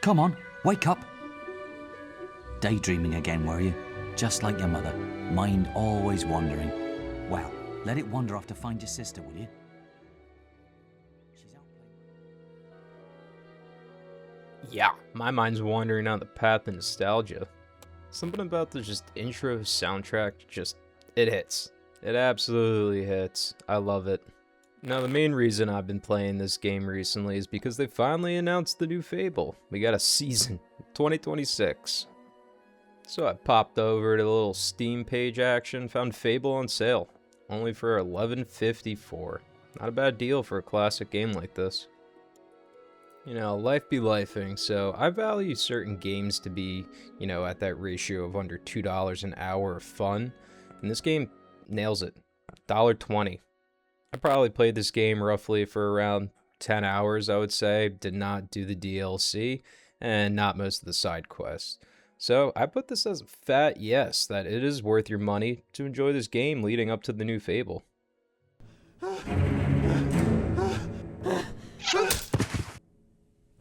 Come on, wake up. Daydreaming again, were you? Just like your mother. Mind always wandering. Well, let it wander off to find your sister, will you? She's out playing. Yeah, my mind's wandering down the path of nostalgia. Something about the just intro soundtrack, it hits. It absolutely hits. I love it. Now, the main reason I've been playing this game recently is because they finally announced the new Fable. We got a season, 2026. So I popped over to the little Steam page action, found Fable on sale, only for $11.54. Not a bad deal for a classic game like this. You know, life be lifing, so I value certain games to be, at that ratio of under $2 an hour of fun, and this game nails it. $1.20. I probably played this game roughly for around 10 hours, I would say. Did not do the DLC, and not most of the side quests. So I put this as a fat yes, that it is worth your money to enjoy this game leading up to the new Fable.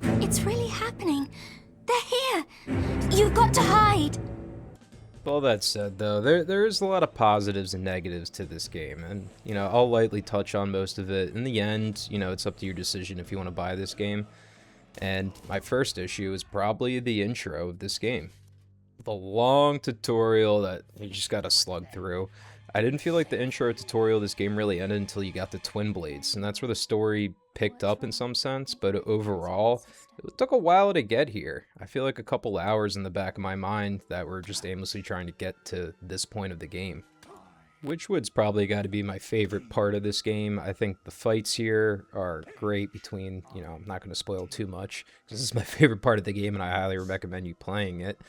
It's really happening. They're here. You've got to hide. With all that said, though, there is a lot of positives and negatives to this game, and, I'll lightly touch on most of it. In the end, it's up to your decision if you want to buy this game. And my first issue is probably the intro of this game. The long tutorial that you just gotta slug through. I didn't feel like the intro tutorial of this game really ended until you got the Twin Blades, and that's where the story picked up in some sense, but overall, it took a while to get here. I feel like a couple hours in the back of my mind that were just aimlessly trying to get to this point of the game. Witchwood's probably got to be my favorite part of this game. I think the fights here are great between, I'm not going to spoil too much, because this is my favorite part of the game, and I highly recommend you playing it.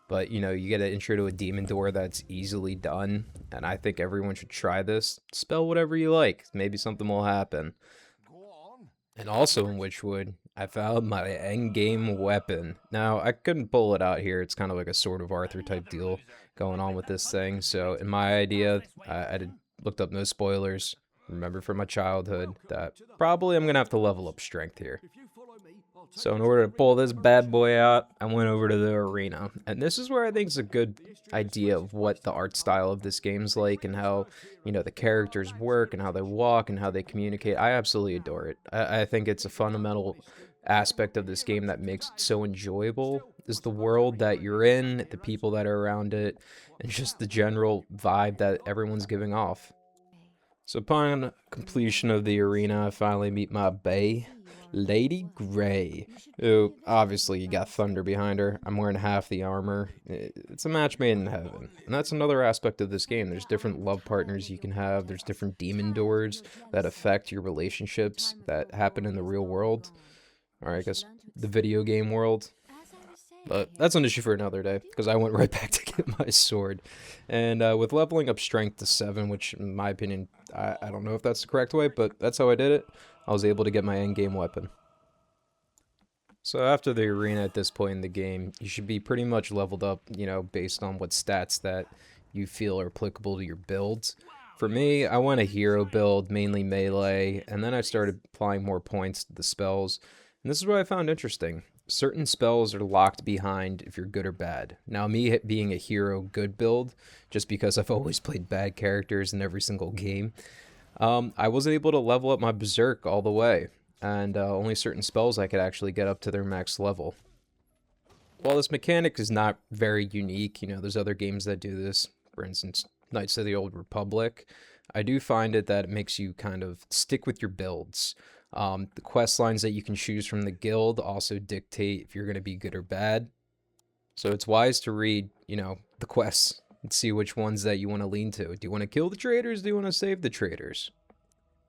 But, you get an intro to a demon door that's easily done, and I think everyone should try this. Spell whatever you like. Maybe something will happen. And also in Witchwood, I found my endgame weapon. Now, I couldn't pull it out here. It's kind of like a Sword of Arthur type deal going on with this thing. So, in my idea, I looked up no spoilers. Remember from my childhood that probably I'm going to have to level up strength here. So in order to pull this bad boy out, I went over to the arena. And this is where I think it's a good idea of what the art style of this game's like and how, the characters work and how they walk and how they communicate. I absolutely adore it. I think it's a fundamental aspect of this game that makes it so enjoyable is the world that you're in, the people that are around it, and just the general vibe that everyone's giving off. So upon completion of the arena, I finally meet my bae, Lady Grey, who, obviously, you got thunder behind her. I'm wearing half the armor. It's a match made in heaven. And that's another aspect of this game. There's different love partners you can have. There's different demon doors that affect your relationships that happen in the real world. Or I guess the video game world. But that's an issue for another day, because I went right back to get my sword. And with leveling up strength to 7, which in my opinion, I don't know if that's the correct way, but that's how I did it. I was able to get my endgame weapon. So after the arena at this point in the game, you should be pretty much leveled up, based on what stats that you feel are applicable to your builds. For me, I went a hero build, mainly melee, and then I started applying more points to the spells. And this is what I found interesting. Certain spells are locked behind if you're good or bad. Now, me being a hero good build, just because I've always played bad characters in every single game, I wasn't able to level up my Berserk all the way, and only certain spells I could actually get up to their max level. While this mechanic is not very unique, there's other games that do this, for instance, Knights of the Old Republic, I do find that it makes you kind of stick with your builds. The quest lines that you can choose from the guild also dictate if you're going to be good or bad. So it's wise to read, the quests and see which ones that you want to lean to. Do you want to kill the traitors? Do you want to save the traitors?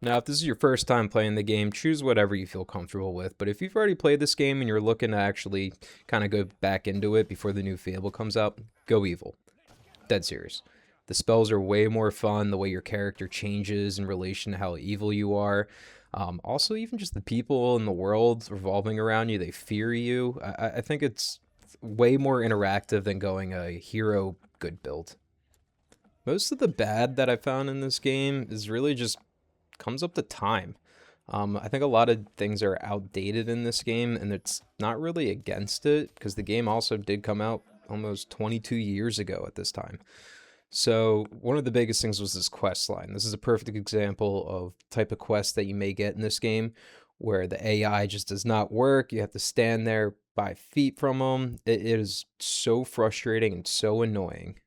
Now, if this is your first time playing the game, choose whatever you feel comfortable with. But if you've already played this game and you're looking to actually kind of go back into it before the new Fable comes out, go evil. Dead serious. The spells are way more fun, the way your character changes in relation to how evil you are. Also, even just the people in the world revolving around you, they fear you. I think it's way more interactive than going a hero good build. Most of the bad that I found in this game is really just comes up to time. I think a lot of things are outdated in this game, and it's not really against it, because the game also did come out almost 22 years ago at this time. So one of the biggest things was this quest line. This is a perfect example of type of quest that you may get in this game, where the AI just does not work. You have to stand there 5 feet from them. It is so frustrating and so annoying.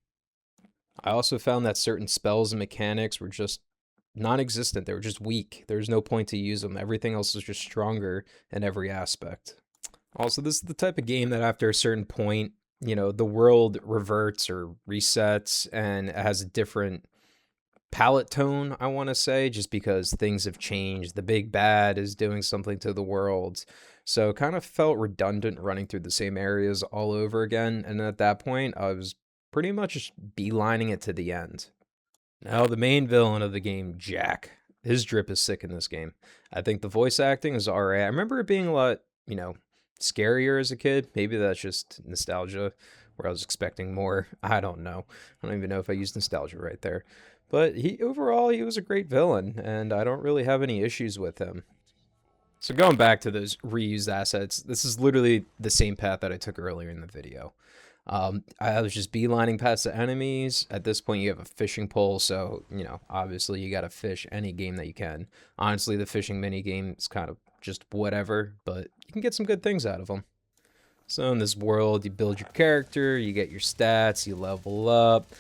I also found that certain spells and mechanics were just non-existent. They were just weak. There's no point to use them. Everything else is just stronger in every aspect. Also, this is the type of game that after a certain point, you know, the world reverts or resets and it has a different palette tone, I want to say, just because things have changed. The big bad is doing something to the world. So it kind of felt redundant running through the same areas all over again. And at that point, I was pretty much just beelining it to the end. Now, the main villain of the game, Jack. His drip is sick in this game. I think the voice acting is alright. I remember it being a lot, you know, scarier as a kid. Maybe that's just nostalgia, where I was expecting more. I don't know. I don't even know if I used nostalgia right there. But overall, he was a great villain, and I don't really have any issues with him. So going back to those reused assets, this is literally the same path that I took earlier in the video. I was just beelining past the enemies. At this point, you have a fishing pole, so, you know, obviously you gotta fish any game that you can. Honestly, the fishing mini game is kind of just whatever, but you can get some good things out of them. So in this world, you build your character, you get your stats, you level up,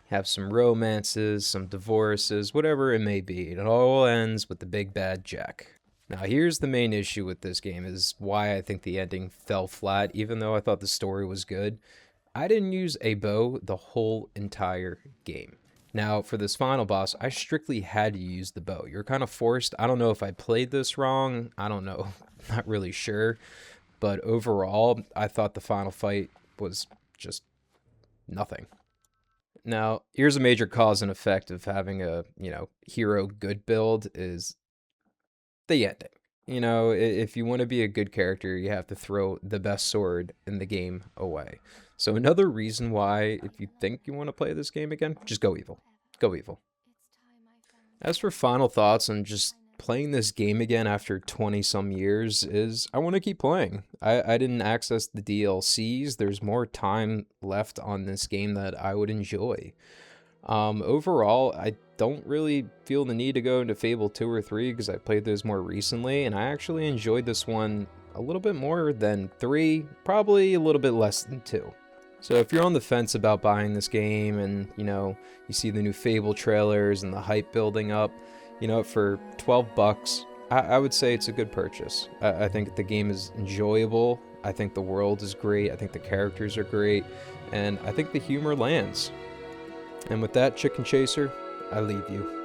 have some romances, some divorces, whatever it may be. And it all ends with the big bad Jack. Now, here's the main issue with this game, is why I think the ending fell flat, even though I thought the story was good. I didn't use a bow the whole entire game. Now, for this final boss, I strictly had to use the bow. You're kind of forced. I don't know if I played this wrong. I don't know. Not really sure. But overall, I thought the final fight was just nothing. Now, here's a major cause and effect of having a, you know, hero good build is the ending. You know, if you want to be a good character, you have to throw the best sword in the game away. So another reason why, if you think you want to play this game again, just go evil. Go evil. As for final thoughts on just playing this game again after 20 some years is I want to keep playing. I didn't access the DLCs. There's more time left on this game that I would enjoy. Overall, I don't really feel the need to go into Fable 2 or 3 because I played those more recently, and I actually enjoyed this one a little bit more than 3, probably a little bit less than 2. So if you're on the fence about buying this game and, you know, you see the new Fable trailers and the hype building up, you know, for 12 bucks, I would say it's a good purchase. I think the game is enjoyable. I think the world is great. I think the characters are great. And I think the humor lands. And with that, Chicken Chaser, I leave you.